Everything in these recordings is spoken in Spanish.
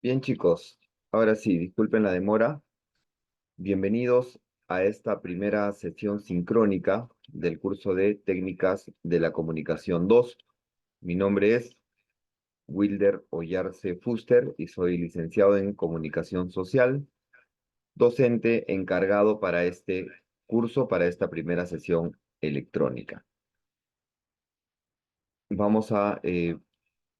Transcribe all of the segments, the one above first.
Bien, chicos, ahora sí, disculpen la demora. Bienvenidos a esta primera sesión sincrónica del curso de Técnicas de la Comunicación 2. Mi nombre es Wilder Oyarce Fuster y soy licenciado en Comunicación Social, docente encargado para este curso, para esta primera sesión electrónica. Vamos a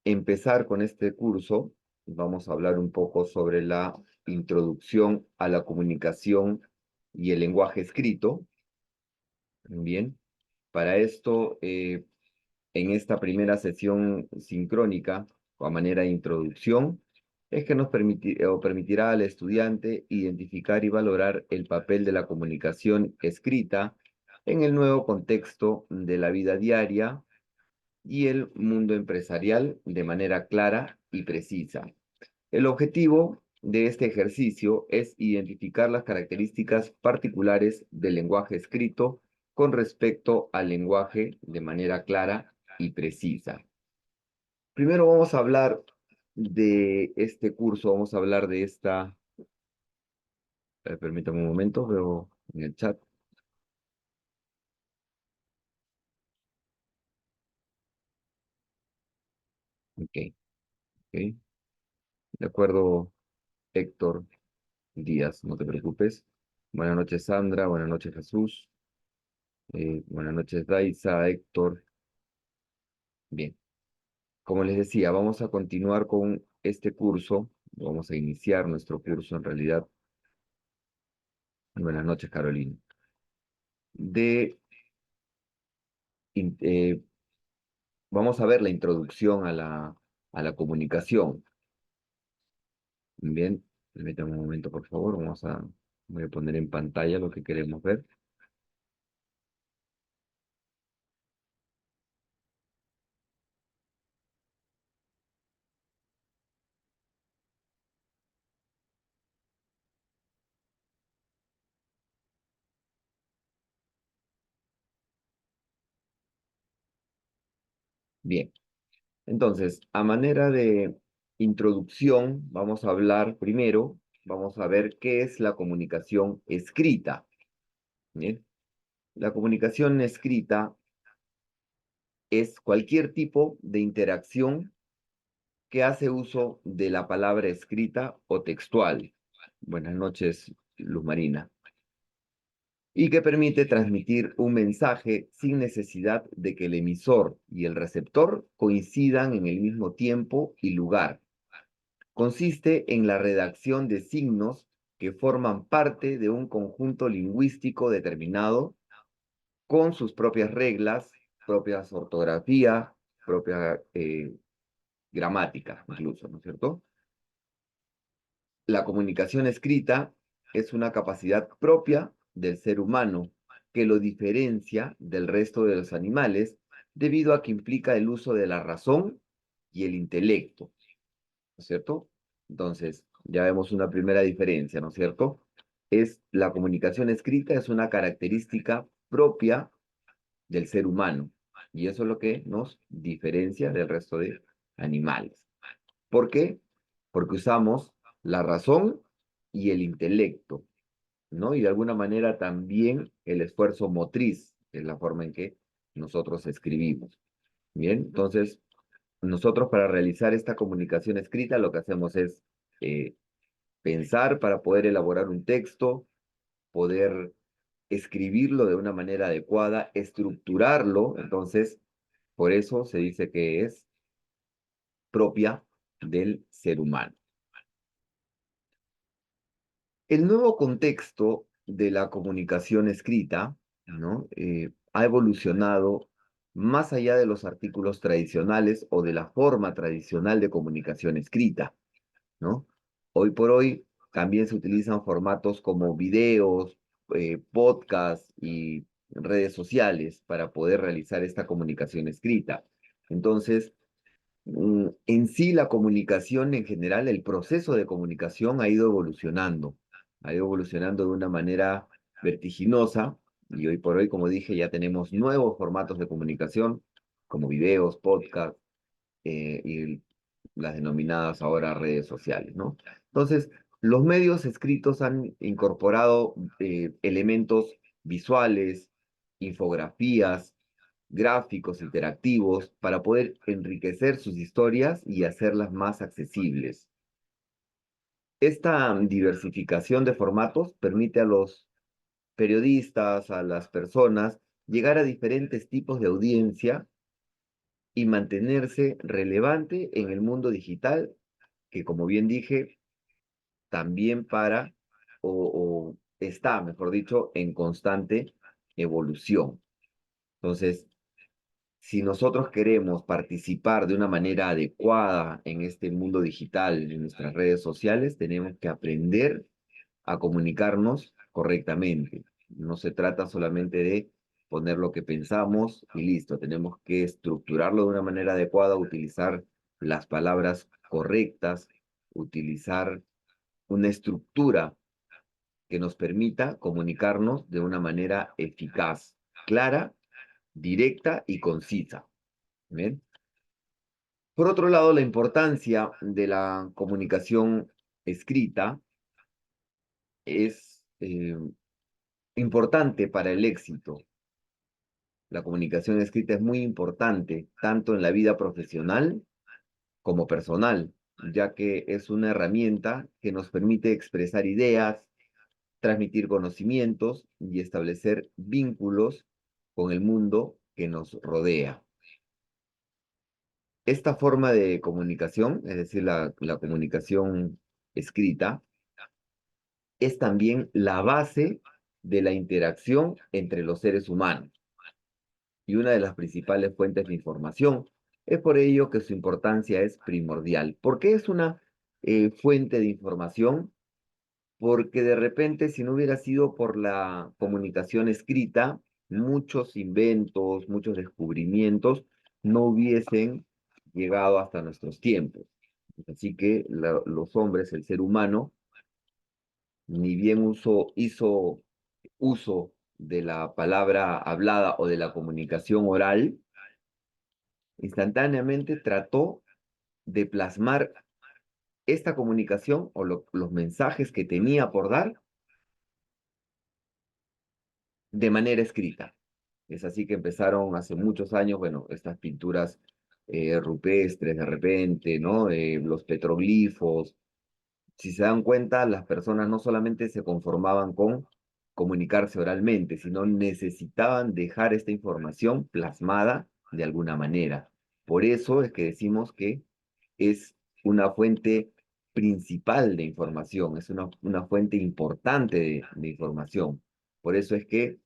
empezar con este curso. Vamos a hablar un poco sobre la introducción a la comunicación y el lenguaje escrito. Bien, para esto, en esta primera sesión sincrónica, o a manera de introducción, es que nos permitirá al estudiante identificar y valorar el papel de la comunicación escrita en el nuevo contexto de la vida diaria y el mundo empresarial de manera clara y precisa. El objetivo de este ejercicio es identificar las características particulares del lenguaje escrito con respecto al lenguaje de manera clara y precisa. Primero vamos a hablar de este curso, vamos a hablar de esta, permítame un momento, veo en el chat. Ok, ok. De acuerdo, Héctor Díaz, no te preocupes. Buenas noches, Sandra, buenas noches, Jesús. Buenas noches, Daisa, Héctor. Bien. Como les decía, vamos a continuar con este curso, vamos a iniciar nuestro curso en realidad. Buenas noches, Carolina. De, in- eh, Vamos a ver la introducción a la comunicación. Bien, permítame un momento, por favor, voy a poner en pantalla lo que queremos ver. Bien, entonces, a manera de introducción, vamos a hablar primero, vamos a ver qué es la comunicación escrita. Bien, la comunicación escrita es cualquier tipo de interacción que hace uso de la palabra escrita o textual. Buenas noches, Luz Marina. Y que permite transmitir un mensaje sin necesidad de que el emisor y el receptor coincidan en el mismo tiempo y lugar. Consiste en la redacción de signos que forman parte de un conjunto lingüístico determinado con sus propias reglas, propias ortografía, propia gramática incluso, ¿no es cierto? La comunicación escrita es una capacidad propia del ser humano que lo diferencia del resto de los animales debido a que implica el uso de la razón y el intelecto, ¿no es cierto? Entonces, ya vemos una primera diferencia, ¿no es cierto? La comunicación escrita es una característica propia del ser humano y eso es lo que nos diferencia del resto de animales. ¿Por qué? Porque usamos la razón y el intelecto, ¿no? Y de alguna manera también el esfuerzo motriz, que es la forma en que nosotros escribimos. Bien, entonces, nosotros para realizar esta comunicación escrita lo que hacemos es eh, pensar para poder elaborar un texto, poder escribirlo de una manera adecuada, estructurarlo, entonces, por eso se dice que es propia del ser humano. El nuevo contexto de la comunicación escrita, ¿no? Ha evolucionado más allá de los artículos tradicionales o de la forma tradicional de comunicación escrita, ¿no? Hoy por hoy también se utilizan formatos como videos, podcasts y redes sociales para poder realizar esta comunicación escrita. Entonces, en sí la comunicación en general, el proceso de comunicación ha ido evolucionando de una manera vertiginosa y hoy por hoy, como dije, ya tenemos nuevos formatos de comunicación como videos, podcasts, las denominadas ahora redes sociales, ¿no? Entonces, los medios escritos han incorporado elementos visuales, infografías, gráficos interactivos para poder enriquecer sus historias y hacerlas más accesibles. Esta diversificación de formatos permite a los periodistas, a las personas, llegar a diferentes tipos de audiencia y mantenerse relevante en el mundo digital, que como bien dije, también o está, mejor dicho, en constante evolución. Entonces, si nosotros queremos participar de una manera adecuada en este mundo digital, en nuestras redes sociales, tenemos que aprender a comunicarnos correctamente. No se trata solamente de poner lo que pensamos y listo. Tenemos que estructurarlo de una manera adecuada, utilizar las palabras correctas, utilizar una estructura que nos permita comunicarnos de una manera eficaz, clara, directa y concisa. ¿Bien? Por otro lado, la importancia de la comunicación escrita es importante para el éxito. La comunicación escrita es muy importante, tanto en la vida profesional como personal, ya que es una herramienta que nos permite expresar ideas, transmitir conocimientos y establecer vínculos con el mundo que nos rodea. Esta forma de comunicación, es decir, la comunicación escrita, es también la base de la interacción entre los seres humanos y una de las principales fuentes de información. Es por ello que su importancia es primordial. ¿Por qué es una fuente de información? Porque de repente, si no hubiera sido por la comunicación escrita, muchos inventos, muchos descubrimientos no hubiesen llegado hasta nuestros tiempos. Así que los hombres, el ser humano, ni bien hizo uso de la palabra hablada o de la comunicación oral, instantáneamente trató de plasmar esta comunicación o los mensajes que tenía por dar de manera escrita. Es así que empezaron hace muchos años, bueno, estas pinturas rupestres de repente, ¿no? Los petroglifos. Si se dan cuenta, las personas no solamente se conformaban con comunicarse oralmente, sino necesitaban dejar esta información plasmada de alguna manera. Por eso es que decimos que es una fuente principal de información, es una fuente importante de información. Por eso es que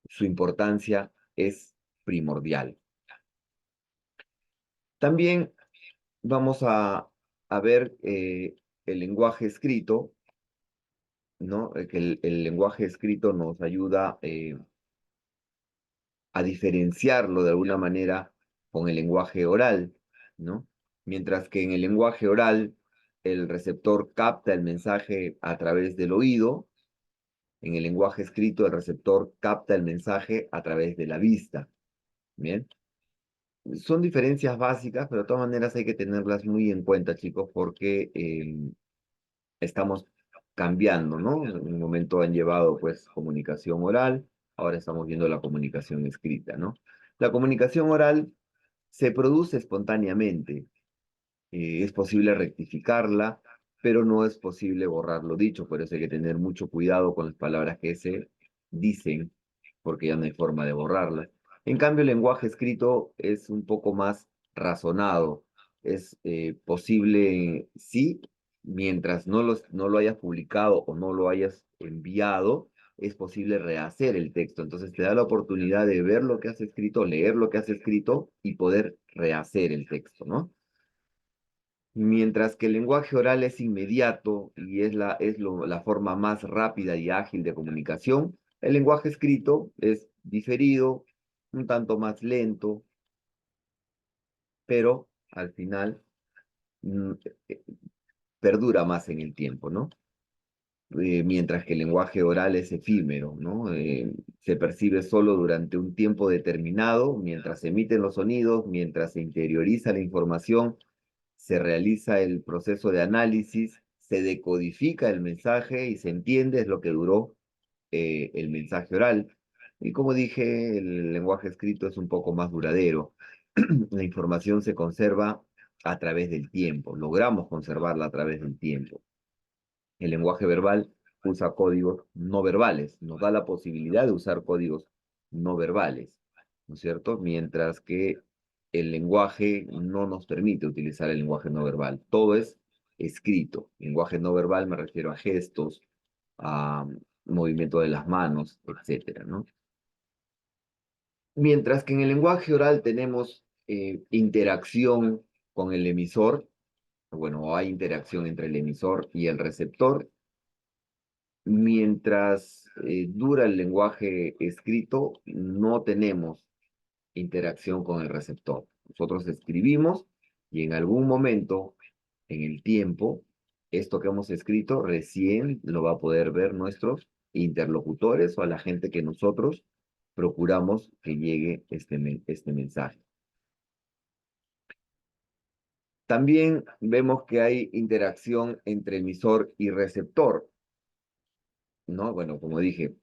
su importancia es primordial. También vamos a ver el lenguaje escrito, ¿no? Que el lenguaje escrito nos ayuda a diferenciarlo de alguna manera con el lenguaje oral, ¿no? Mientras que en el lenguaje oral el receptor capta el mensaje a través del oído, en el lenguaje escrito el receptor capta el mensaje a través de la vista, ¿bien? Son diferencias básicas, pero de todas maneras hay que tenerlas muy en cuenta, chicos, porque estamos cambiando, ¿no? En un momento han llevado pues comunicación oral, ahora estamos viendo la comunicación escrita, ¿no? La comunicación oral se produce espontáneamente, es posible rectificarla, pero no es posible borrar lo dicho, por eso hay que tener mucho cuidado con las palabras que se dicen, porque ya no hay forma de borrarlas. En cambio, el lenguaje escrito es un poco más razonado, es posible, sí, mientras no lo hayas publicado o no lo hayas enviado, es posible rehacer el texto. Entonces te da la oportunidad de ver lo que has escrito, leer lo que has escrito y poder rehacer el texto, ¿no? Mientras que el lenguaje oral es inmediato y la forma más rápida y ágil de comunicación, el lenguaje escrito es diferido, un tanto más lento, pero al final mm, eh, perdura más en el tiempo, ¿no? Mientras que el lenguaje oral es efímero, ¿no? Se percibe solo durante un tiempo determinado, mientras se emiten los sonidos, mientras se interioriza la información, se realiza el proceso de análisis, se decodifica el mensaje y se entiende es lo que duró el mensaje oral. Y como dije, el lenguaje escrito es un poco más duradero. La información se conserva a través del tiempo, logramos conservarla a través del tiempo. El lenguaje verbal usa códigos no verbales, nos da la posibilidad de usar códigos no verbales, ¿no es cierto? Mientras que el lenguaje no nos permite utilizar el lenguaje no verbal. Todo es escrito. Lenguaje no verbal me refiero a gestos, a movimiento de las manos, etcétera, ¿no? Mientras que en el lenguaje oral tenemos interacción con el emisor, bueno, hay interacción entre el emisor y el receptor. Mientras dura el lenguaje escrito, no tenemos interacción con el receptor. Nosotros escribimos y en algún momento, en el tiempo, esto que hemos escrito recién lo va a poder ver nuestros interlocutores o a la gente que nosotros procuramos que llegue este mensaje. También vemos que hay interacción entre emisor y receptor, ¿no? Bueno, como dije,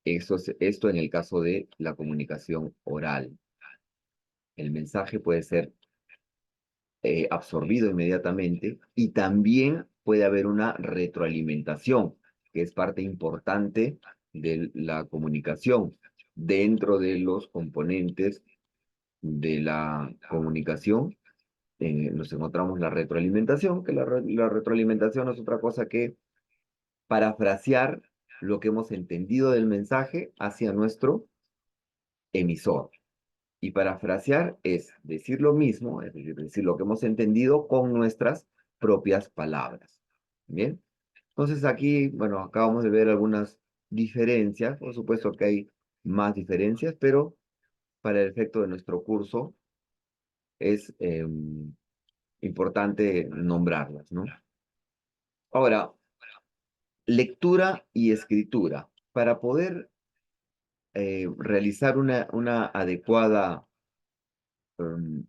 esto en el caso de la comunicación oral. El mensaje puede ser absorbido inmediatamente y también puede haber una retroalimentación, que es parte importante de la comunicación. Dentro de los componentes de la comunicación nos encontramos la retroalimentación, que la retroalimentación no es otra cosa que parafrasear lo que hemos entendido del mensaje hacia nuestro emisor. Y parafrasear es decir lo mismo, es decir, decir lo que hemos entendido con nuestras propias palabras. Bien, entonces aquí, bueno, acabamos de ver algunas diferencias, por supuesto que hay más diferencias, pero para el efecto de nuestro curso es importante nombrarlas, ¿no? Ahora, lectura y escritura. Para poder realizar una adecuada em,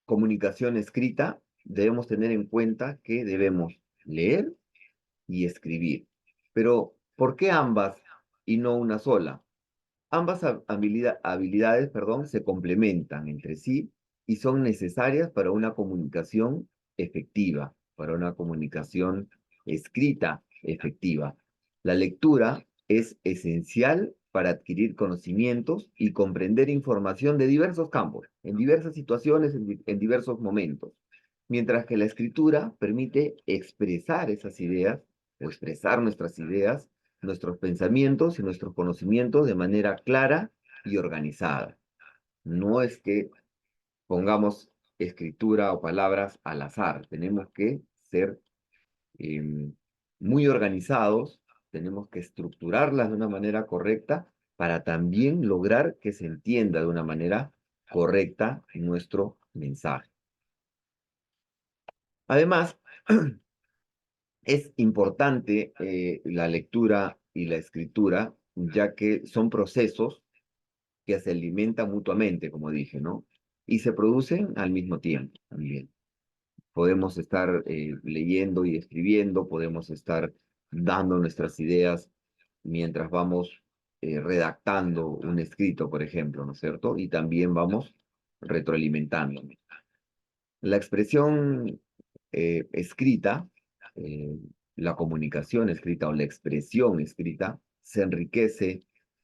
comunicación escrita, debemos tener en cuenta que debemos leer y escribir. Pero, ¿por qué ambas y no una sola? Ambas habilidades, perdón, se complementan entre sí y son necesarias para una comunicación efectiva, para una comunicación escrita efectiva. La lectura es esencial para adquirir conocimientos y comprender información de diversos campos, en diversas situaciones, en diversos momentos, mientras que la escritura permite expresar esas ideas o expresar nuestras ideas, nuestros pensamientos y nuestros conocimientos de manera clara y organizada. No es que pongamos escritura o palabras al azar, tenemos que ser eh, muy organizados, tenemos que estructurarlas de una manera correcta para también lograr que se entienda de una manera correcta nuestro mensaje. Además, es importante la lectura y la escritura, ya que son procesos que se alimentan mutuamente, como dije, ¿no? Y se producen al mismo tiempo también. Podemos estar leyendo y escribiendo, podemos estar dando nuestras ideas mientras vamos redactando un escrito, por ejemplo, ¿no es cierto? Y también vamos retroalimentándonos. La expresión escrita, eh, la comunicación escrita o la expresión escrita, se enriquece,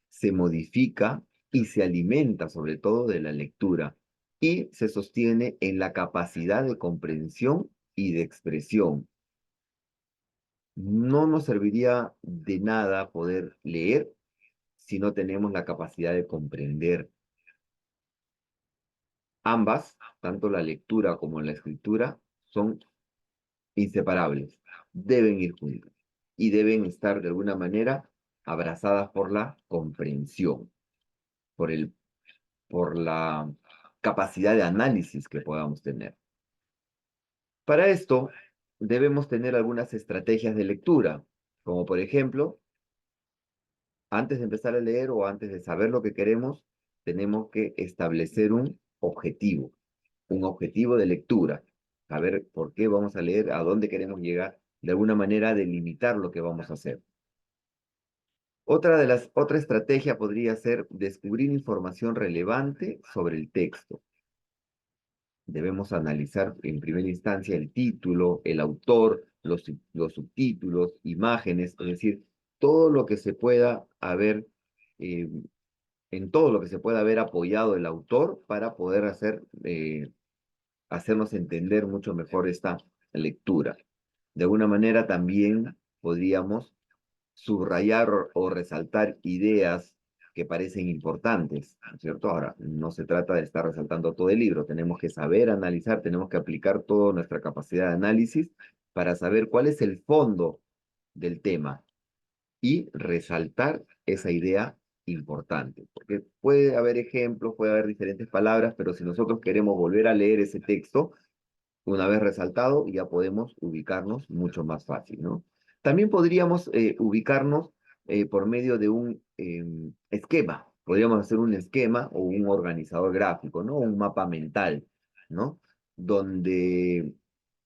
se modifica y se alimenta sobre todo de la lectura y se sostiene en la capacidad de comprensión y de expresión. No nos serviría de nada poder leer si no tenemos la capacidad de comprender. Ambas, tanto la lectura como la escritura, son inseparables, deben ir juntas y deben estar de alguna manera abrazadas por la comprensión, por por la capacidad de análisis que podamos tener. Para esto, debemos tener algunas estrategias de lectura, como por ejemplo, antes de empezar a leer o antes de saber lo que queremos, tenemos que establecer un objetivo. un objetivo de lectura, saber por qué vamos a leer, a dónde queremos llegar, de alguna manera delimitar lo que vamos a hacer. Otra estrategia podría ser descubrir información relevante sobre el texto. Debemos analizar en primera instancia el título, el autor, los subtítulos, imágenes, es decir, todo lo que se pueda haber, eh, en todo lo que se pueda haber apoyado el autor para poder hacernos entender mucho mejor esta lectura. De alguna manera también podríamos subrayar o resaltar ideas que parecen importantes, ¿no es cierto? Ahora, no se trata de estar resaltando todo el libro, tenemos que saber analizar, tenemos que aplicar toda nuestra capacidad de análisis para saber cuál es el fondo del tema y resaltar esa idea importante, porque puede haber ejemplos, puede haber diferentes palabras, pero si nosotros queremos volver a leer ese texto, una vez resaltado, ya podemos ubicarnos mucho más fácil, ¿no? También podríamos ubicarnos por medio de un esquema. Podríamos hacer un esquema o un organizador gráfico, ¿no? Un mapa mental, ¿no? Donde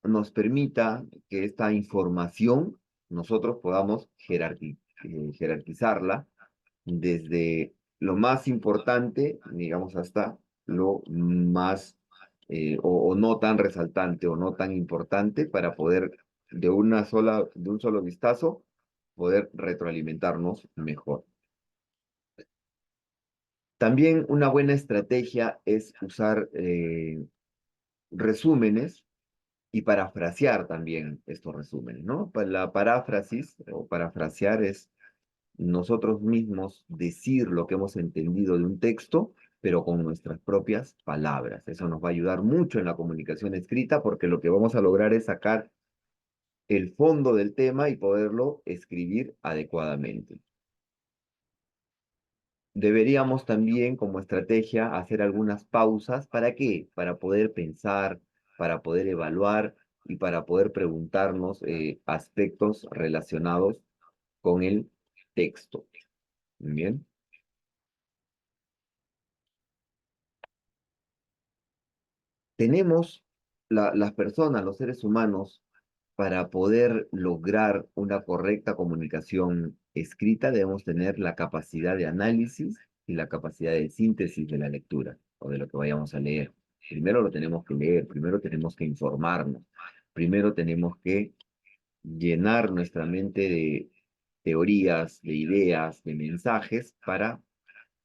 nos permita que esta información nosotros podamos jerarquizarla desde lo más importante, digamos, hasta lo más o no tan resaltante o no tan importante para poder de un solo vistazo poder retroalimentarnos mejor. También una buena estrategia es usar resúmenes y parafrasear también estos resúmenes, ¿no? La paráfrasis o parafrasear es nosotros mismos decir lo que hemos entendido de un texto, pero con nuestras propias palabras. Eso nos va a ayudar mucho en la comunicación escrita porque lo que vamos a lograr es sacar el fondo del tema y poderlo escribir adecuadamente. Deberíamos también, como estrategia, hacer algunas pausas. ¿Para qué? Para poder pensar, para poder evaluar y para poder preguntarnos aspectos relacionados con el texto. Bien. Tenemos las personas, los seres humanos, para poder lograr una correcta comunicación escrita, debemos tener la capacidad de análisis y la capacidad de síntesis de la lectura o de lo que vayamos a leer. Primero lo tenemos que leer, primero tenemos que informarnos, primero tenemos que llenar nuestra mente de teorías, de ideas, de mensajes para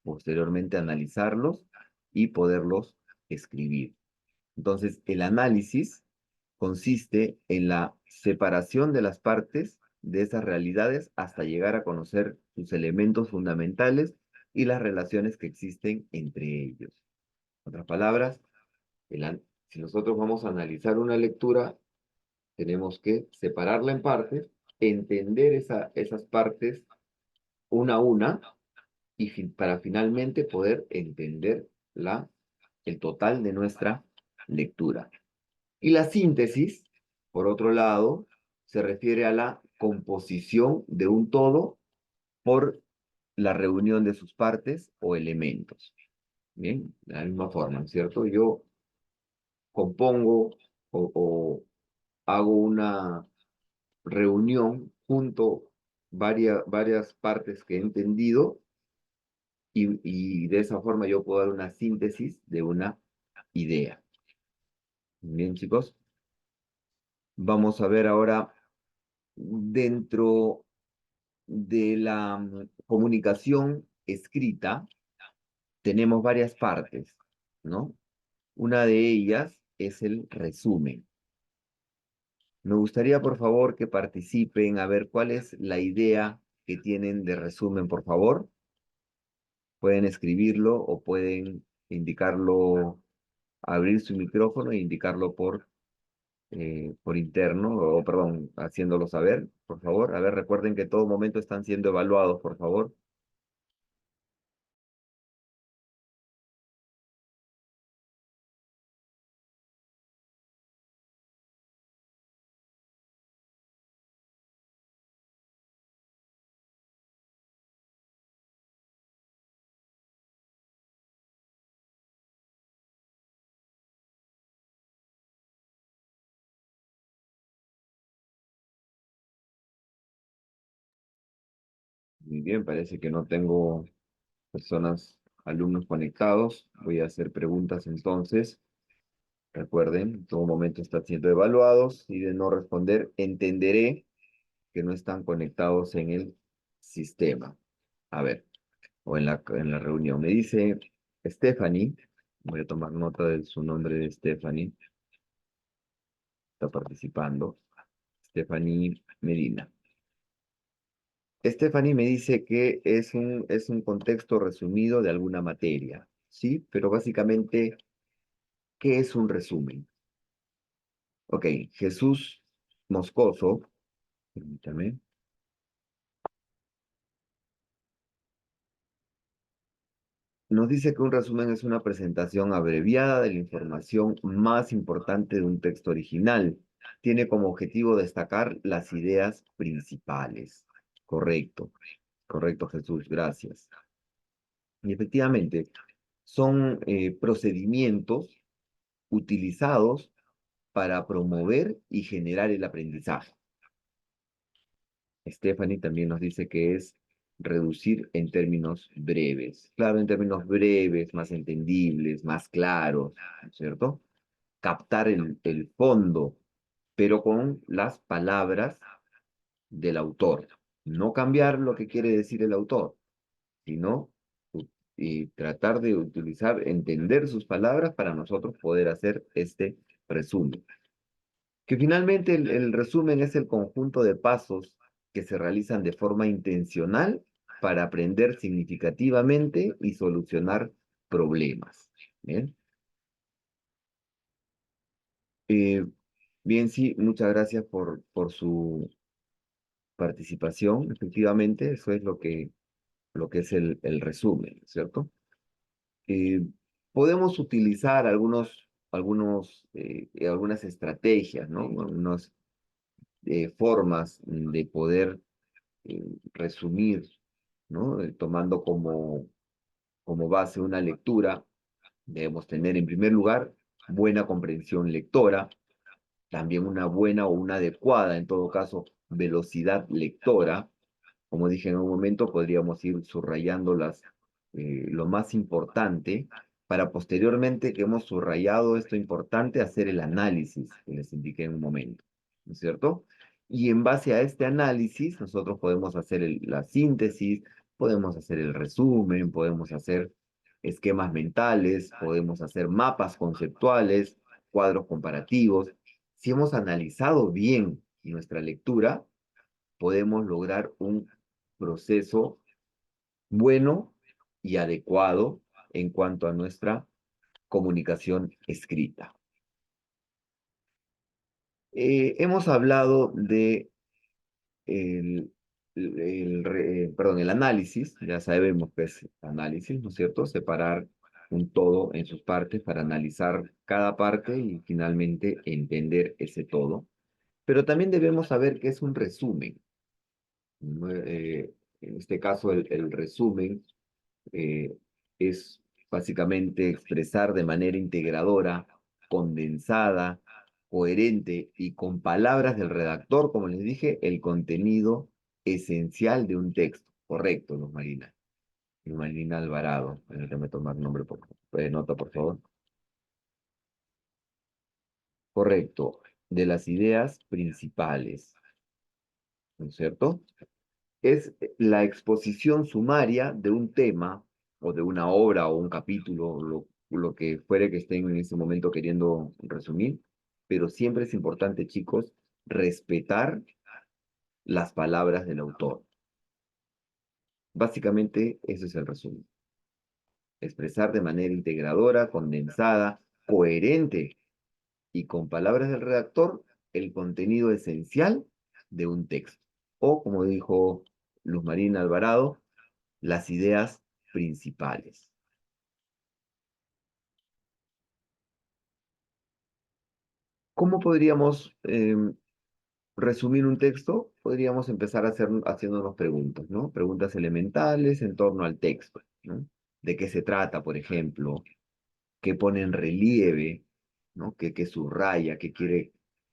posteriormente analizarlos y poderlos escribir. Entonces, el análisis consiste en la separación de las partes de esas realidades hasta llegar a conocer sus elementos fundamentales y las relaciones que existen entre ellos. En otras palabras, si nosotros vamos a analizar una lectura, tenemos que separarla en partes, entender esas partes una a una y para finalmente poder entender el total de nuestra lectura. Y la síntesis, por otro lado, se refiere a la composición de un todo por la reunión de sus partes o elementos. Bien, de la misma forma, ¿cierto? Yo compongo o hago una reunión junto varias partes que he entendido y de esa forma yo puedo dar una síntesis de una idea. Bien, chicos, vamos a ver ahora dentro de la comunicación escrita, tenemos varias partes, ¿no? Una de ellas es el resumen. Me gustaría, por favor, que participen a ver cuál es la idea que tienen de resumen, por favor. Pueden escribirlo o pueden indicarlo, abrir su micrófono e indicarlo por interno, o perdón, haciéndolo saber, por favor. A ver, recuerden que en todo momento están siendo evaluados, por favor. Muy bien, parece que no tengo personas, alumnos conectados. Voy a hacer preguntas entonces. Recuerden, en todo momento están siendo evaluados y de no responder, entenderé que no están conectados en el sistema. A ver, o en la reunión. Me dice Stephanie, voy a tomar nota de su nombre de Stephanie, está participando. Stephanie Medina. Stephanie me dice que es un contexto resumido de alguna materia, ¿sí? Pero básicamente, ¿qué es un resumen? Ok, Jesús Moscoso, permítame, nos dice que un resumen es una presentación abreviada de la información más importante de un texto original. Tiene como objetivo destacar las ideas principales. Correcto, correcto, Jesús, gracias. Y efectivamente, son procedimientos utilizados para promover y generar el aprendizaje. Stephanie también nos dice que es reducir en términos breves. Claro, en términos breves, más entendibles, más claros, ¿no es cierto? Captar el fondo, pero con las palabras del autor. No cambiar lo que quiere decir el autor, sino y tratar de utilizar, entender sus palabras para nosotros poder hacer este resumen. Que finalmente el resumen es el conjunto de pasos que se realizan de forma intencional para aprender significativamente y solucionar problemas. Bien, Eh, bien, sí, muchas gracias por su participación. Efectivamente, eso es lo que es el resumen, ¿cierto? Eh, Podemos utilizar algunas estrategias, ¿no? Algunas formas de poder resumir, ¿no? Tomando como base una lectura, debemos tener en primer lugar buena comprensión lectora, también una buena o una adecuada, en todo caso, velocidad lectora. Como dije en un momento, podríamos ir subrayando lo más importante para posteriormente que hemos subrayado esto importante, hacer el análisis que les indiqué en un momento, ¿no es cierto? Y en base a este análisis, nosotros podemos hacer la síntesis, podemos hacer el resumen, podemos hacer esquemas mentales, podemos hacer mapas conceptuales, cuadros comparativos. Si hemos analizado bien nuestra lectura, podemos lograr un proceso bueno y adecuado en cuanto a nuestra comunicación escrita. Hemos hablado de el análisis, ya sabemos que es análisis, ¿no es cierto? Separar un todo en sus partes para analizar cada parte y finalmente entender ese todo. Pero también debemos saber qué es un resumen. ¿No? En este caso, el resumen eh, es básicamente expresar de manera integradora, condensada, coherente y con palabras del redactor, como les dije, el contenido esencial de un texto. Correcto, Luz Marina. Luz Marina Alvarado. Déjame tomar nombre, nota, por favor. Correcto. De las ideas principales, ¿no es cierto? Es la exposición sumaria de un tema o de una obra o un capítulo, lo que fuere que estén en ese momento queriendo resumir, pero siempre es importante, chicos, respetar las palabras del autor. Básicamente, eso es el resumen. Expresar de manera integradora, condensada, coherente y con palabras del redactor el contenido esencial de un texto. O, como dijo Luz Marina Alvarado, las ideas principales. ¿Cómo podríamos resumir un texto? Podríamos empezar haciéndonos preguntas, ¿no? Preguntas elementales en torno al texto, ¿no? ¿De qué se trata, por ejemplo? ¿Qué pone en relieve? ¿No? ¿Qué subraya? ¿Qué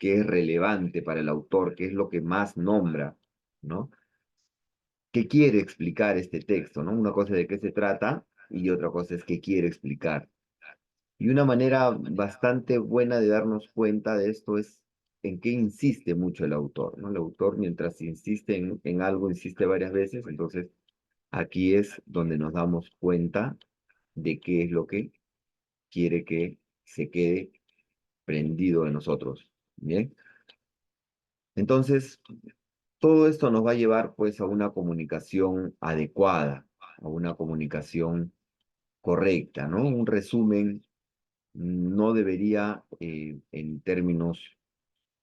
es relevante para el autor? ¿Qué es lo que más nombra? ¿No? qué quiere explicar este texto, ¿no? Una cosa es de qué se trata y otra cosa es qué quiere explicar. Y una manera bastante buena de darnos cuenta de esto es en qué insiste mucho el autor, ¿no? El autor, mientras insiste en algo, insiste varias veces, entonces aquí es donde nos damos cuenta de qué es lo que quiere que se quede prendido de nosotros, ¿bien? Entonces, todo esto nos va a llevar pues a una comunicación adecuada, a una comunicación correcta, ¿no? Un resumen no debería, en términos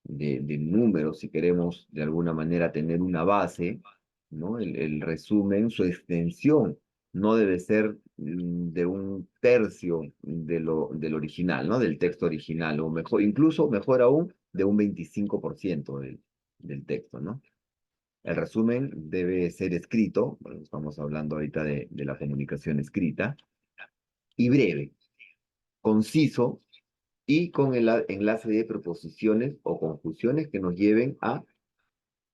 de números, si queremos de alguna manera tener una base, ¿no? El resumen, su extensión, no debe ser de un tercio del original, ¿no? Del texto original, o mejor, incluso mejor aún, de un 25% del texto, ¿no? El resumen debe ser escrito, bueno, estamos hablando ahorita de la comunicación escrita, y breve, conciso y con el enlace de preposiciones o conjunciones que nos lleven a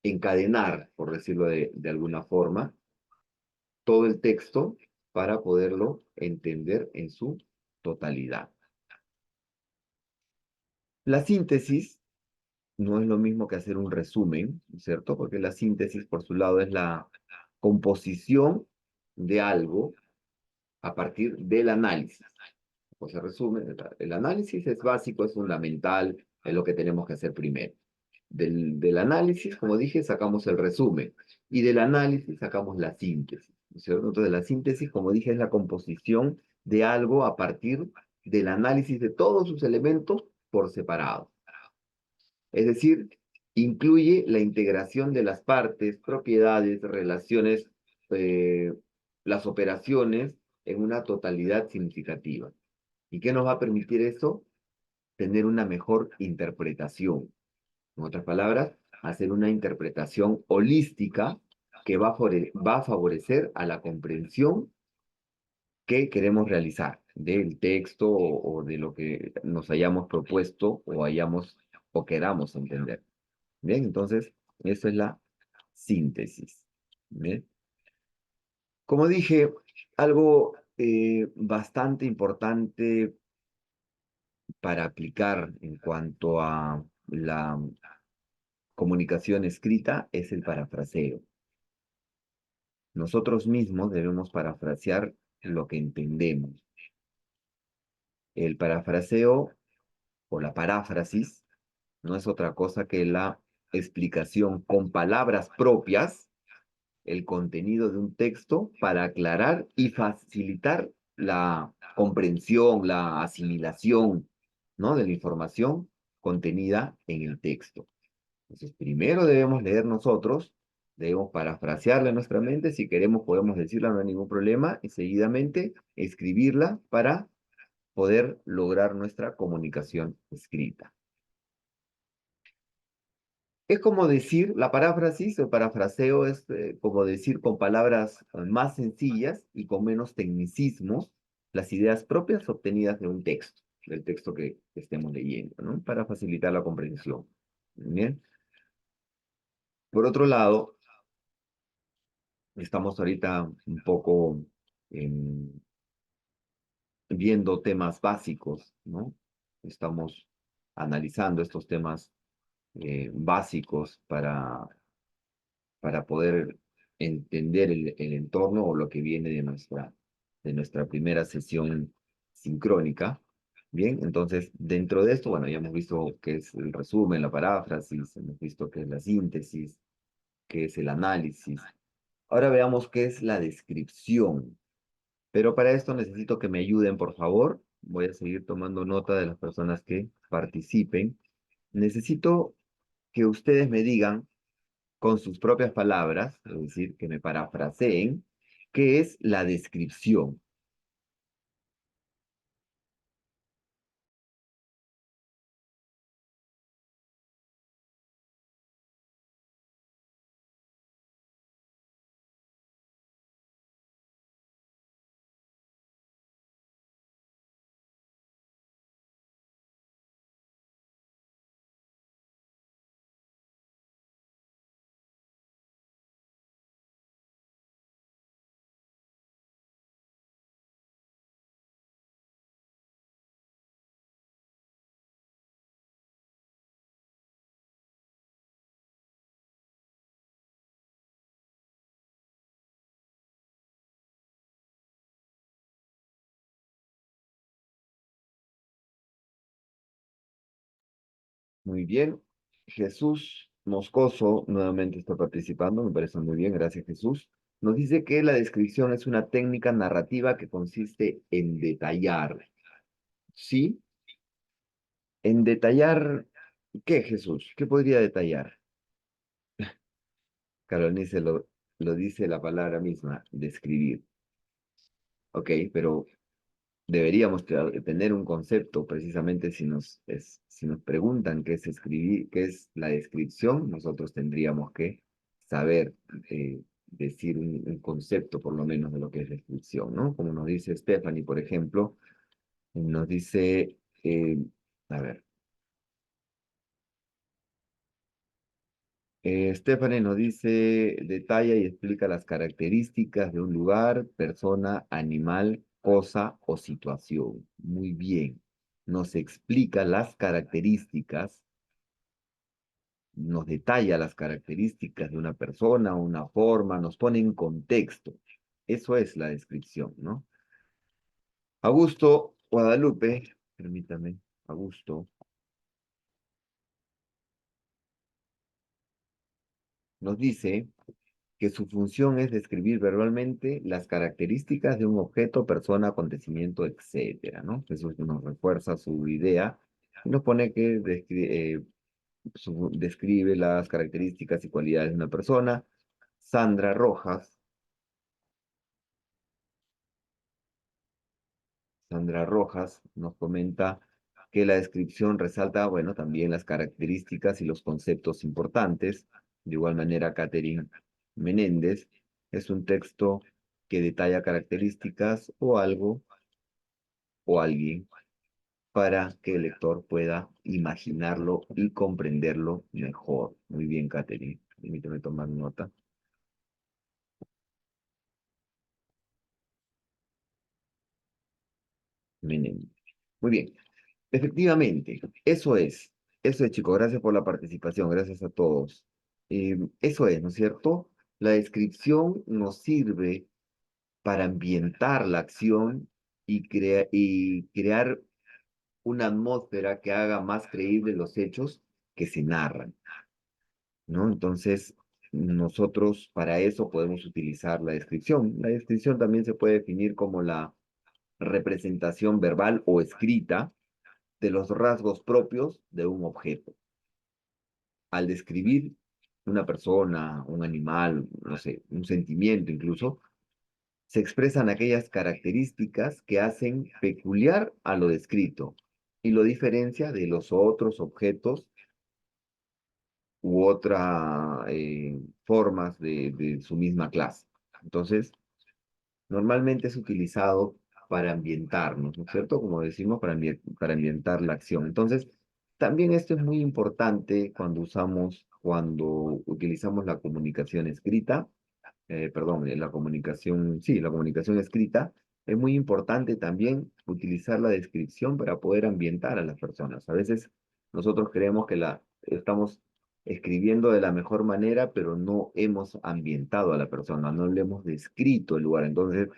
encadenar, por decirlo de alguna forma, todo el texto para poderlo entender en su totalidad. La síntesis no es lo mismo que hacer un resumen, ¿cierto? Porque la síntesis, por su lado, es la composición de algo a partir del análisis. Pues se resume, el análisis es básico, es fundamental, es lo que tenemos que hacer primero. Del análisis, como dije, sacamos el resumen y del análisis sacamos la síntesis, ¿no es cierto? Entonces la síntesis, como dije, es la composición de algo a partir del análisis de todos sus elementos por separado. Es decir, incluye la integración de las partes, propiedades, relaciones, eh, las operaciones en una totalidad significativa. ¿Y qué nos va a permitir eso? Tener una mejor interpretación. En otras palabras, hacer una interpretación holística que va a favorecer a la comprensión que queremos realizar del texto o de lo que nos hayamos propuesto o hayamos o queramos entender. Bien, entonces, eso es la síntesis. Bien. Como dije, algo bastante importante para aplicar en cuanto a la comunicación escrita es el parafraseo. Nosotros mismos debemos parafrasear lo que entendemos. El parafraseo o la paráfrasis no es otra cosa que la explicación con palabras propias, el contenido de un texto para aclarar y facilitar la comprensión, la asimilación, ¿no? De la información contenida en el texto. Entonces, primero debemos leer nosotros, debemos parafrasearla en nuestra mente, si queremos podemos decirla, no hay ningún problema, y seguidamente escribirla para poder lograr nuestra comunicación escrita. Es como decir, la paráfrasis o parafraseo es como decir con palabras más sencillas y con menos tecnicismos las ideas propias obtenidas de un texto, del texto que estemos leyendo, ¿no? Para facilitar la comprensión. Bien. Por otro lado, estamos ahorita un poco viendo temas básicos, ¿no? Estamos analizando estos temas básicos para poder entender el entorno o lo que viene de nuestra primera sesión sincrónica. Bien, entonces dentro de esto, bueno, ya hemos visto qué es el resumen, la paráfrasis, hemos visto qué es la síntesis, qué es el análisis. Ahora veamos qué es la descripción. Pero para esto necesito que me ayuden, por favor. Voy a seguir tomando nota de las personas que participen. Necesito que ustedes me digan con sus propias palabras, es decir, que me parafraseen, qué es la descripción. Muy bien. Jesús Moscoso nuevamente está participando, me parece muy bien, gracias Jesús. Nos dice que la descripción es una técnica narrativa que consiste en detallar. ¿Sí? En detallar, ¿qué Jesús? ¿Qué podría detallar? Carolina lo dice la palabra misma, describir. Ok, pero deberíamos tener un concepto, precisamente si nos preguntan qué es escribir, qué es la descripción, nosotros tendríamos que saber decir un concepto por lo menos de lo que es descripción, ¿no? Como nos dice Stephanie, por ejemplo, nos dice, a ver, Stephanie nos dice, detalla y explica las características de un lugar, persona, animal, cosa o situación. Muy bien. Nos explica las características, nos detalla las características de una persona, una forma, nos pone en contexto. Eso es la descripción, ¿no? Augusto Guadalupe, permítame, Augusto, nos dice que su función es describir verbalmente las características de un objeto, persona, acontecimiento, etcétera, ¿no? Eso nos refuerza su idea y nos pone que describe las características y cualidades de una persona. Sandra Rojas, Sandra Rojas nos comenta que la descripción resalta, bueno, también las características y los conceptos importantes. De igual manera, Catherine Menéndez es un texto que detalla características o algo o alguien para que el lector pueda imaginarlo y comprenderlo mejor. Muy bien, Catherine. Permíteme tomar nota. Menéndez. Muy bien. Efectivamente, eso es, chicos, gracias por la participación, gracias a todos. Eso es, ¿no es cierto? La descripción nos sirve para ambientar la acción y crear una atmósfera que haga más creíbles los hechos que se narran, ¿no? Entonces, nosotros para eso podemos utilizar la descripción. La descripción también se puede definir como la representación verbal o escrita de los rasgos propios de un objeto. Al describir una persona, un animal, no sé, un sentimiento incluso, se expresan aquellas características que hacen peculiar a lo descrito y lo diferencia de los otros objetos u otras formas de su misma clase. Entonces, normalmente es utilizado para ambientarnos, ¿no es cierto? Como decimos, para ambientar la acción. Entonces, también esto es muy importante cuando utilizamos la comunicación escrita, perdón, la comunicación, sí, la comunicación escrita. Es muy importante también utilizar la descripción para poder ambientar a las personas. A veces nosotros creemos que estamos escribiendo de la mejor manera, pero no hemos ambientado a la persona, no le hemos descrito el lugar. Entonces,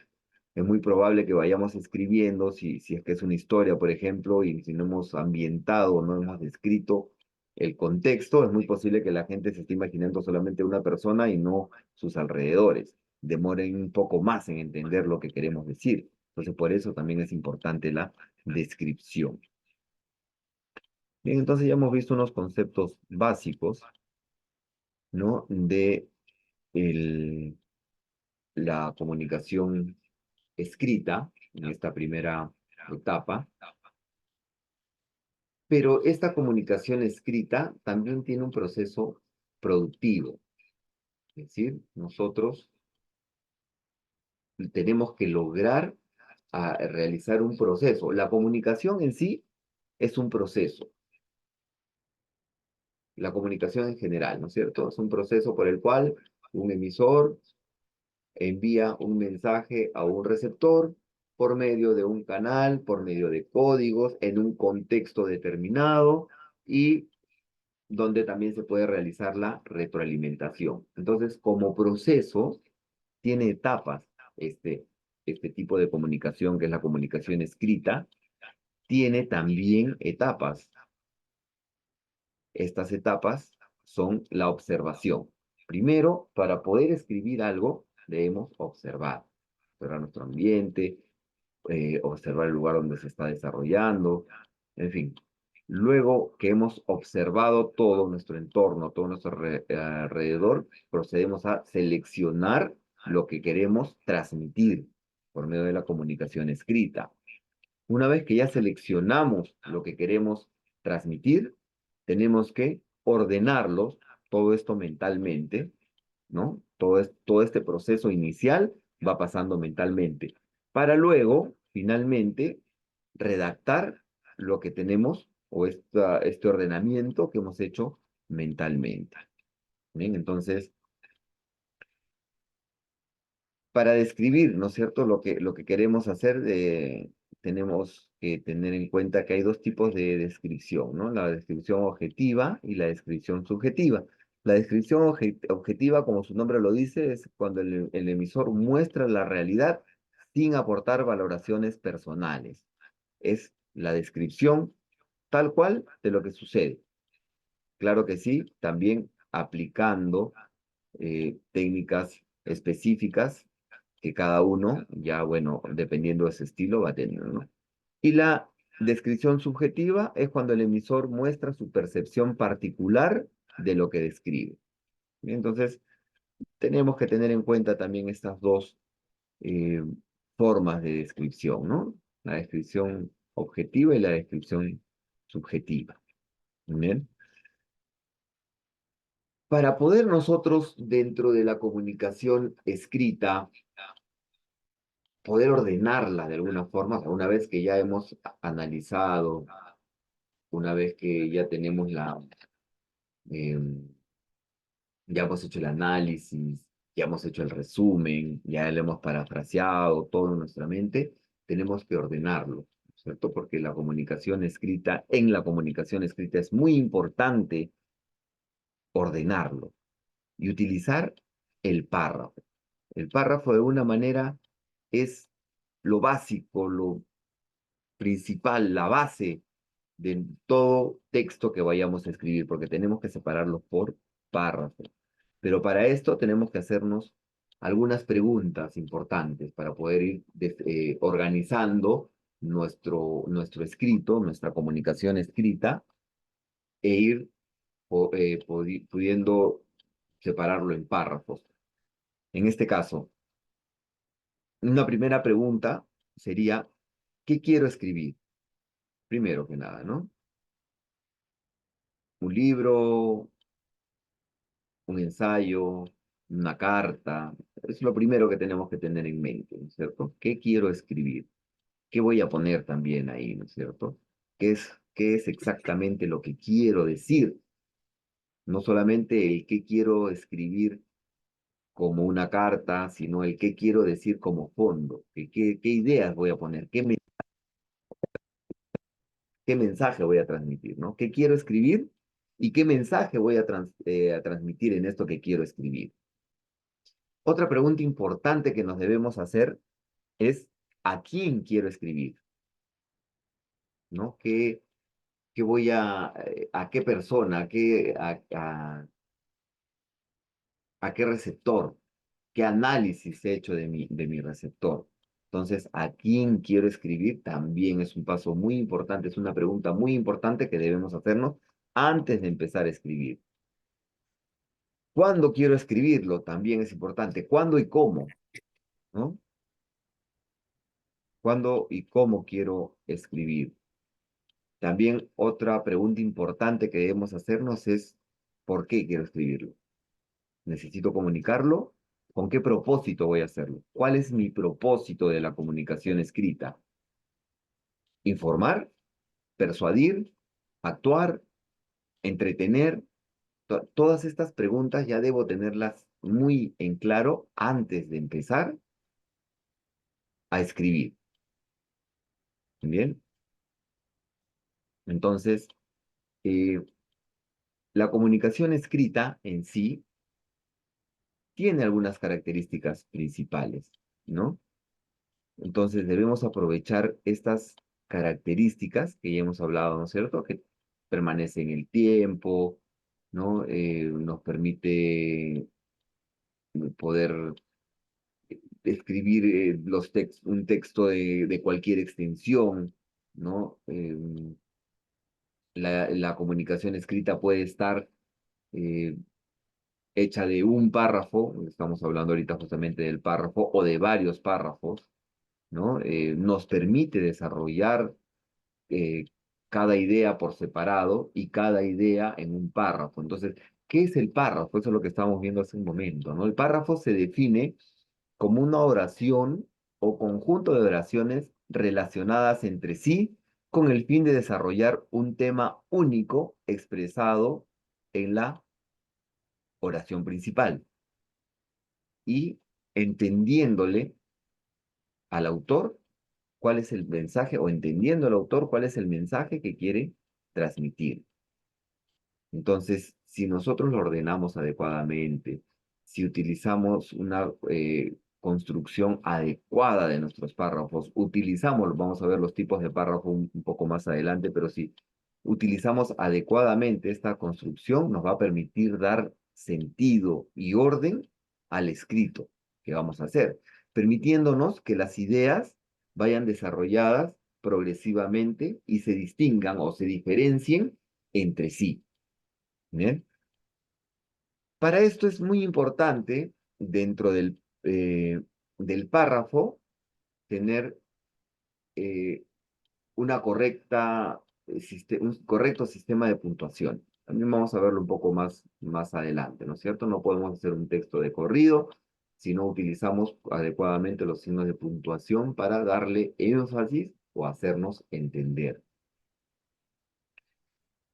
es muy probable que vayamos escribiendo, si es que es una historia, por ejemplo, y si no hemos ambientado, no hemos descrito el contexto, es muy posible que la gente se esté imaginando solamente una persona y no sus alrededores. Demoren un poco más en entender lo que queremos decir. Entonces, por eso también es importante la descripción. Bien, entonces ya hemos visto unos conceptos básicos, ¿no? De el, la comunicación escrita en esta primera etapa, pero esta comunicación escrita también tiene un proceso productivo, es decir, nosotros tenemos que lograr realizar un proceso. La comunicación en sí es un proceso, la comunicación en general, ¿no es cierto? Es un proceso por el cual un emisor envía un mensaje a un receptor por medio de un canal, por medio de códigos, en un contexto determinado y donde también se puede realizar la retroalimentación. Entonces, como proceso, tiene etapas este tipo de comunicación, que es la comunicación escrita, tiene también etapas. Estas etapas son la observación. Primero, para poder escribir algo, debemos observar nuestro ambiente, observar el lugar donde se está desarrollando, en fin. Luego que hemos observado todo nuestro entorno, todo nuestro alrededor, procedemos a seleccionar lo que queremos transmitir por medio de la comunicación escrita. Una vez que ya seleccionamos lo que queremos transmitir, tenemos que ordenarlo, todo esto mentalmente, ¿no? Todo este proceso inicial va pasando mentalmente, para luego, finalmente, redactar lo que tenemos o este ordenamiento que hemos hecho mentalmente. ¿Bien? Entonces, para describir, ¿no es cierto?, lo que queremos hacer, tenemos que tener en cuenta que hay dos tipos de descripción, ¿no? La descripción objetiva y la descripción subjetiva. La descripción objetiva, como su nombre lo dice, es cuando el emisor muestra la realidad sin aportar valoraciones personales. Es la descripción tal cual de lo que sucede. Claro que sí, también aplicando técnicas específicas que cada uno, ya bueno, dependiendo de ese estilo, va a tener, ¿no? Y la descripción subjetiva es cuando el emisor muestra su percepción particular de lo que describe. Bien, entonces, tenemos que tener en cuenta también estas dos eh, formas de descripción, ¿no? La descripción objetiva y la descripción subjetiva. Bien. Para poder nosotros, dentro de la comunicación escrita, poder ordenarla de alguna forma, una vez que ya hemos analizado, una vez que ya tenemos ya hemos hecho el análisis, ya hemos hecho el resumen, ya lo hemos parafraseado todo en nuestra mente, tenemos que ordenarlo, ¿cierto? Porque en la comunicación escrita es muy importante ordenarlo y utilizar el párrafo. El párrafo de una manera es lo básico, lo principal, la base de todo texto que vayamos a escribir, porque tenemos que separarlos por párrafos. Pero para esto tenemos que hacernos algunas preguntas importantes para poder ir organizando nuestro escrito, nuestra comunicación escrita, e ir pudiendo separarlo en párrafos. En este caso, una primera pregunta sería, ¿qué quiero escribir? Primero que nada, ¿no? Un libro, un ensayo, una carta. Es lo primero que tenemos que tener en mente, ¿no es cierto? ¿Qué quiero escribir? ¿Qué voy a poner también ahí, ¿no es cierto? Qué es exactamente lo que quiero decir? No solamente el qué quiero escribir como una carta, sino el qué quiero decir como fondo, qué ideas voy a poner, qué mensaje voy a transmitir, ¿no? ¿Qué quiero escribir y qué mensaje voy a transmitir en esto que quiero escribir? Otra pregunta importante que nos debemos hacer es ¿a quién quiero escribir? ¿No? ¿Qué voy a qué persona, a qué receptor? ¿Qué análisis he hecho de mi receptor? Entonces, ¿a quién quiero escribir? También es un paso muy importante, es una pregunta muy importante que debemos hacernos antes de empezar a escribir. ¿Cuándo quiero escribirlo? También es importante. ¿Cuándo y cómo? ¿No? ¿Cuándo y cómo quiero escribir? También otra pregunta importante que debemos hacernos es, ¿por qué quiero escribirlo? ¿Necesito comunicarlo? ¿Con qué propósito voy a hacerlo? ¿Cuál es mi propósito de la comunicación escrita? ¿Informar? ¿Persuadir? ¿Actuar? ¿Entretener? Todas estas preguntas ya debo tenerlas muy en claro antes de empezar a escribir. ¿Bien? Entonces, eh, la comunicación escrita en sí tiene algunas características principales, ¿no? Entonces debemos aprovechar estas características que ya hemos hablado, ¿no es cierto? Que permanece en el tiempo, ¿no? Nos permite poder escribir un texto de cualquier extensión, ¿no? La comunicación escrita puede estar eh, hecha de un párrafo, estamos hablando ahorita justamente del párrafo, o de varios párrafos, ¿no? Nos permite desarrollar eh, cada idea por separado y cada idea en un párrafo. Entonces, ¿qué es el párrafo? Eso es lo que estábamos viendo hace un momento, ¿no? El párrafo se define como una oración o conjunto de oraciones relacionadas entre sí con el fin de desarrollar un tema único expresado en la oración principal y entendiéndole al autor cuál es el mensaje o entendiendo al autor cuál es el mensaje que quiere transmitir. Entonces, si nosotros lo ordenamos adecuadamente, si utilizamos una construcción adecuada de nuestros párrafos, utilizamos, vamos a ver los tipos de párrafo un poco más adelante, pero si utilizamos adecuadamente esta construcción, nos va a permitir dar sentido y orden al escrito que vamos a hacer, permitiéndonos que las ideas vayan desarrolladas progresivamente y se distingan o se diferencien entre sí. Bien. Para esto es muy importante dentro del párrafo tener eh, un correcto sistema de puntuación. También vamos a verlo un poco más adelante, ¿no es cierto? No podemos hacer un texto de corrido si no utilizamos adecuadamente los signos de puntuación para darle énfasis o hacernos entender.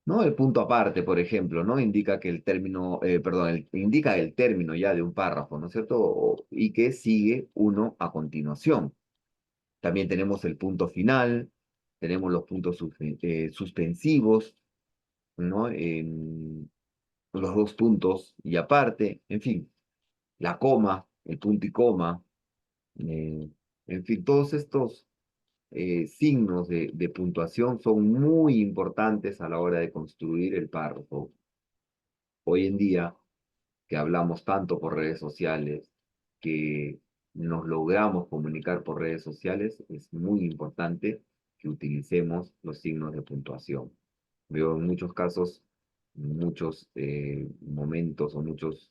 ¿No? El punto aparte, por ejemplo, ¿no? Indica que el término, perdón, indica el término ya de un párrafo, ¿no es cierto? Y que sigue uno a continuación. También tenemos el punto final, tenemos los puntos suspensivos, ¿no? Los dos puntos y aparte, en fin, la coma, el punto y coma, eh, en fin, todos estos signos de puntuación son muy importantes a la hora de construir el párrafo. Hoy en día, que hablamos tanto por redes sociales, que nos logramos comunicar por redes sociales, es muy importante que utilicemos los signos de puntuación. Veo en muchos casos, muchos momentos o muchos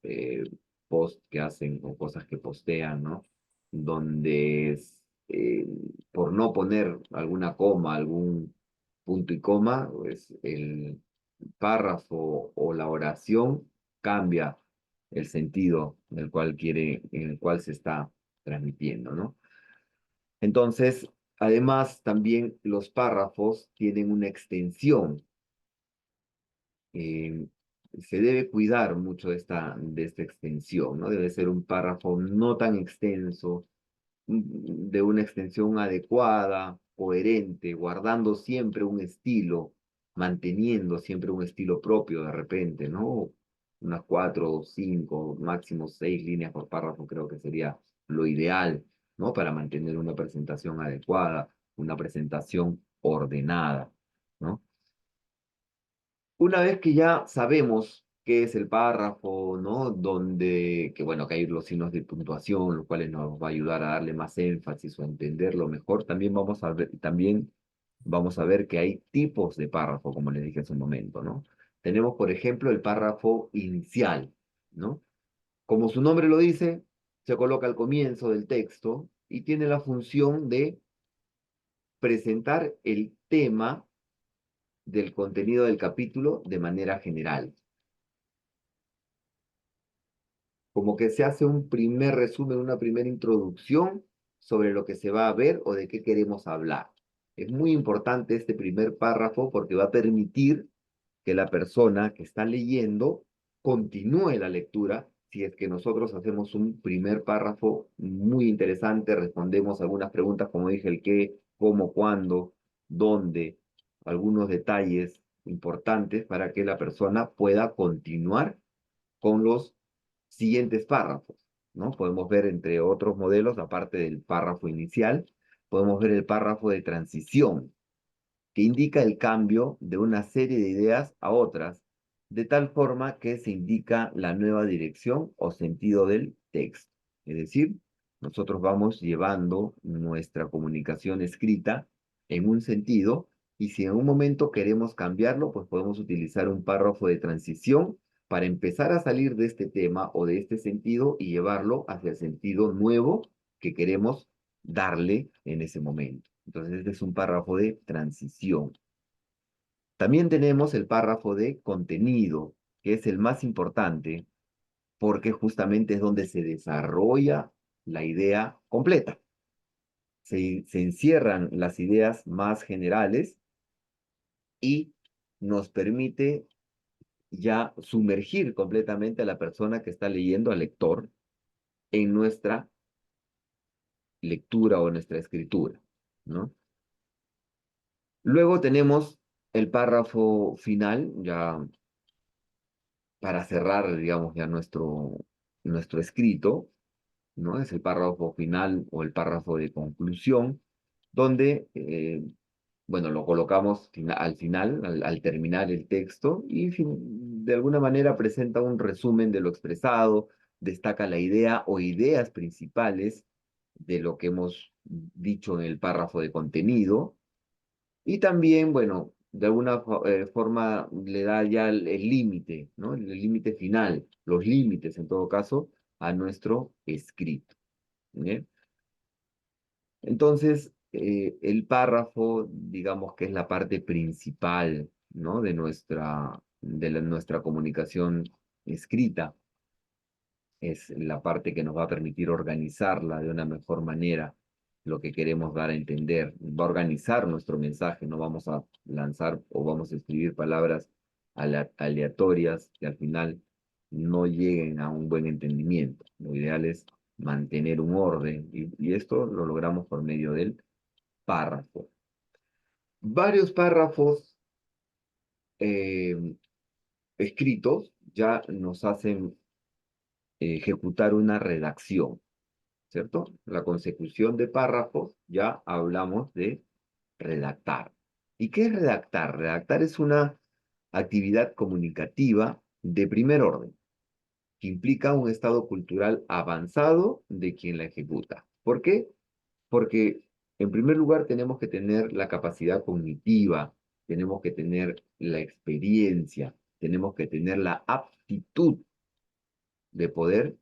eh, posts que hacen o cosas que postean, ¿no? Donde eh, por no poner alguna coma, algún punto y coma, pues el párrafo o la oración cambia el sentido en el cual se está transmitiendo, ¿no? Entonces, además, también los párrafos tienen una extensión. eh, Se debe cuidar mucho de esta extensión, ¿no? Debe ser un párrafo no tan extenso, de una extensión adecuada, coherente, guardando siempre un estilo, manteniendo siempre un estilo propio de repente, ¿no? Unas 4 o 5, máximo 6 líneas por párrafo creo que sería lo ideal, ¿no? Para mantener una presentación adecuada, una presentación ordenada, ¿no? Una vez que ya sabemos qué es el párrafo, ¿no? Que bueno, que hay los signos de puntuación, los cuales nos va a ayudar a darle más énfasis o a entenderlo mejor, también vamos a ver que hay tipos de párrafo, como les dije hace un momento, ¿no? Tenemos, por ejemplo, el párrafo inicial, ¿no? Como su nombre lo dice, se coloca al comienzo del texto y tiene la función de presentar el tema del contenido del capítulo de manera general. Como que se hace un primer resumen, una primera introducción sobre lo que se va a ver o de qué queremos hablar. Es muy importante este primer párrafo porque va a permitir que la persona que está leyendo continúe la lectura. Si es que nosotros hacemos un primer párrafo muy interesante, respondemos algunas preguntas como dije, el qué, cómo, cuándo, dónde, algunos detalles importantes para que la persona pueda continuar con los siguientes párrafos, ¿no? Podemos ver entre otros modelos, aparte del párrafo inicial, podemos ver el párrafo de transición, que indica el cambio de una serie de ideas a otras, de tal forma que se indica la nueva dirección o sentido del texto. Es decir, nosotros vamos llevando nuestra comunicación escrita en un sentido y si en un momento queremos cambiarlo, pues podemos utilizar un párrafo de transición para empezar a salir de este tema o de este sentido y llevarlo hacia el sentido nuevo que queremos darle en ese momento. Entonces, este es un párrafo de transición. También tenemos el párrafo de contenido, que es el más importante porque justamente es donde se desarrolla la idea completa. Se encierran las ideas más generales y nos permite ya sumergir completamente a la persona que está leyendo, al lector, en nuestra lectura o nuestra escritura, ¿no? Luego tenemos el párrafo final, ya para cerrar, digamos, ya nuestro escrito, ¿no? Es el párrafo final o el párrafo de conclusión, donde, bueno, lo colocamos al final, al terminar el texto, y de alguna manera presenta un resumen de lo expresado, destaca la idea o ideas principales de lo que hemos dicho en el párrafo de contenido, y también, bueno, de alguna forma le da ya el límite, ¿no? El límite final, los límites en todo caso, a nuestro escrito. ¿Bien? Entonces, el párrafo, digamos que es la parte principal, ¿no? De nuestra comunicación escrita. Es la parte que nos va a permitir organizarla de una mejor manera, lo que queremos dar a entender. Va a organizar nuestro mensaje, no vamos a lanzar o vamos a escribir palabras aleatorias que al final no lleguen a un buen entendimiento. Lo ideal es mantener un orden y esto lo logramos por medio del párrafo. Varios párrafos eh, escritos ya nos hacen ejecutar una redacción, ¿cierto? La consecución de párrafos, ya hablamos de redactar. ¿Y qué es redactar? Redactar es una actividad comunicativa de primer orden, que implica un estado cultural avanzado de quien la ejecuta. ¿Por qué? Porque en primer lugar tenemos que tener la capacidad cognitiva, tenemos que tener la experiencia, tenemos que tener la aptitud de poder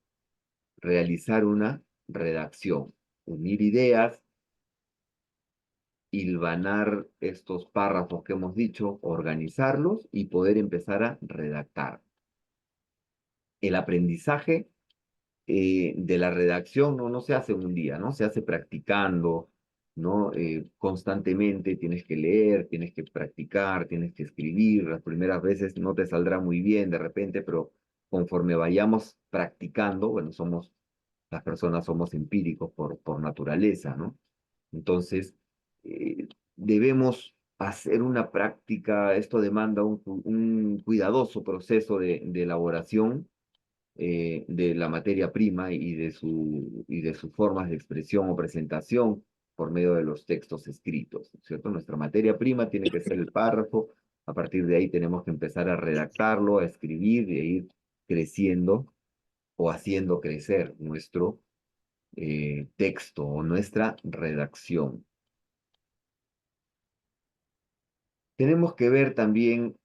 realizar una redacción, unir ideas, hilvanar estos párrafos que hemos dicho, organizarlos y poder empezar a redactar. El aprendizaje de la redacción no se hace en un día, ¿no? Se hace practicando, ¿no? Constantemente tienes que leer, tienes que practicar, tienes que escribir. Las primeras veces no te saldrá muy bien de repente, pero conforme vayamos practicando, bueno, las personas somos empíricos por naturaleza, ¿no? Entonces, debemos hacer una práctica, esto demanda un cuidadoso proceso de elaboración de la materia prima y de sus formas de expresión o presentación por medio de los textos escritos, ¿cierto? Nuestra materia prima tiene que ser el párrafo, a partir de ahí tenemos que empezar a redactarlo, a escribir e ir creciendo o haciendo crecer nuestro texto o nuestra redacción. Tenemos que ver también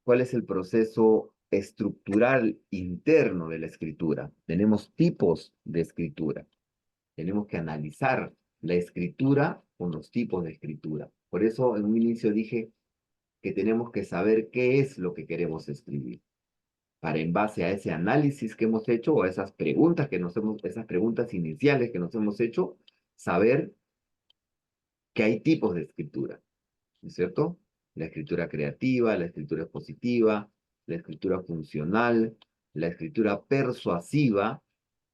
cuál es el proceso estructural interno de la escritura. Tenemos tipos de escritura. Tenemos que analizar la escritura con los tipos de escritura. Por eso en un inicio dije que tenemos que saber qué es lo que queremos escribir. Para en base a ese análisis que hemos hecho o a esas preguntas iniciales que nos hemos hecho, saber que hay tipos de escritura. ¿No es cierto? La escritura creativa, la escritura expositiva, la escritura funcional, la escritura persuasiva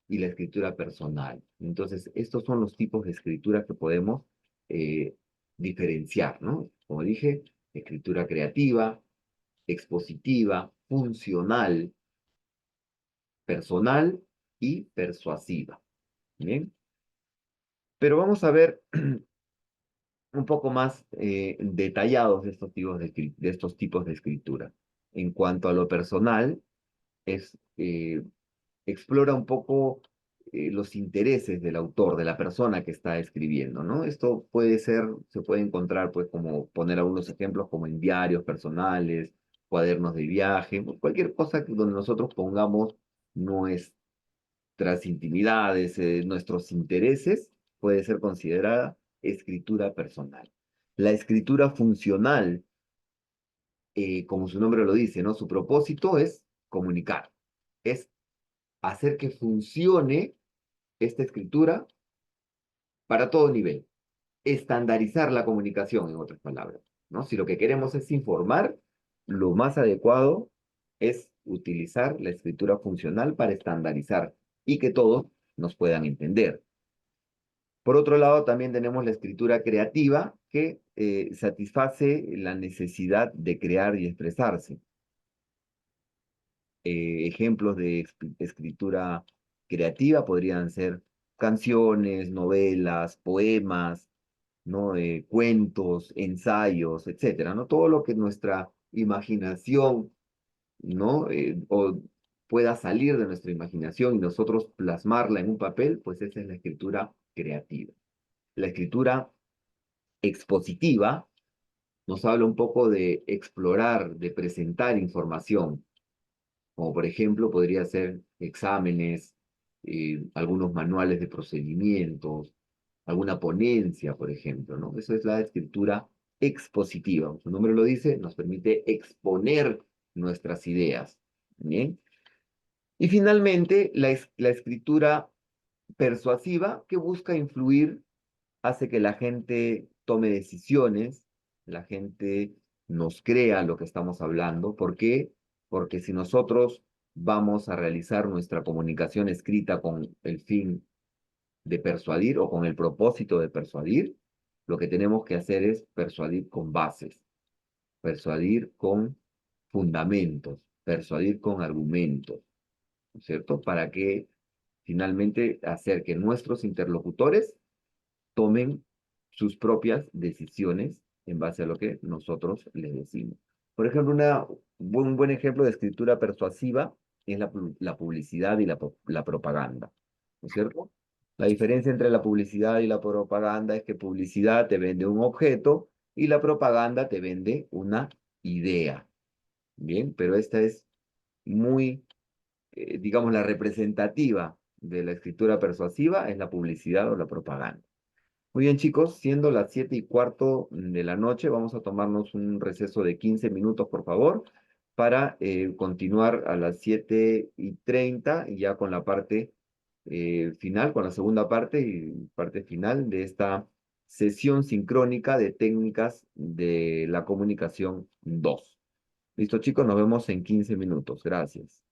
y la escritura personal. Entonces, estos son los tipos de escritura que podemos eh, diferenciar, ¿no? Como dije, escritura creativa, expositiva, funcional, personal y persuasiva. ¿Bien? Pero vamos a ver un poco más detallados de estos tipos de estos tipos de escritura. En cuanto a lo personal, es, explora un poco los intereses del autor, de la persona que está escribiendo, ¿no? Esto puede ser, se puede encontrar, pues, como poner algunos ejemplos como en diarios personales, cuadernos de viaje, pues, cualquier cosa donde nosotros pongamos nuestras intimidades, nuestros intereses, puede ser considerada escritura personal. La escritura funcional, como su nombre lo dice, ¿no? Su propósito es comunicar, es hacer que funcione esta escritura para todo nivel, estandarizar la comunicación, en otras palabras, ¿no? Si lo que queremos es informar, lo más adecuado es utilizar la escritura funcional para estandarizar y que todos nos puedan entender. Por otro lado, también tenemos la escritura creativa que satisface la necesidad de crear y expresarse. Ejemplos de escritura creativa podrían ser canciones, novelas, poemas, ¿no? Cuentos, ensayos, etcétera, ¿no? Todo lo que nuestra imaginación, ¿no? O pueda salir de nuestra imaginación y nosotros plasmarla en un papel, pues esa es la escritura creativa. La escritura expositiva nos habla un poco de explorar, de presentar información, como por ejemplo podría ser exámenes, algunos manuales de procedimientos, alguna ponencia, por ejemplo, ¿no? Eso es la escritura expositiva. Su nombre lo dice, nos permite exponer nuestras ideas. ¿Bien? Y finalmente, la escritura persuasiva que busca influir, hace que la gente tome decisiones, la gente nos crea lo que estamos hablando. ¿Por qué? Porque si nosotros vamos a realizar nuestra comunicación escrita con el fin de persuadir o con el propósito de persuadir, lo que tenemos que hacer es persuadir con bases, persuadir con fundamentos, persuadir con argumentos, ¿no es cierto? Para que finalmente hacer que nuestros interlocutores tomen sus propias decisiones en base a lo que nosotros les decimos. Por ejemplo, un buen ejemplo de escritura persuasiva es la publicidad y la propaganda, ¿no es cierto? La diferencia entre la publicidad y la propaganda es que publicidad te vende un objeto y la propaganda te vende una idea, ¿bien? Pero esta es muy, digamos, la representativa de la escritura persuasiva es la publicidad o la propaganda. Muy bien, chicos, siendo las 7:15 de la noche, vamos a tomarnos un receso de 15 minutos, por favor, para continuar a las 7:30 y ya con la parte final, con la segunda parte y parte final de esta sesión sincrónica de técnicas de la comunicación 2. Listo, chicos, nos vemos en 15 minutos. Gracias.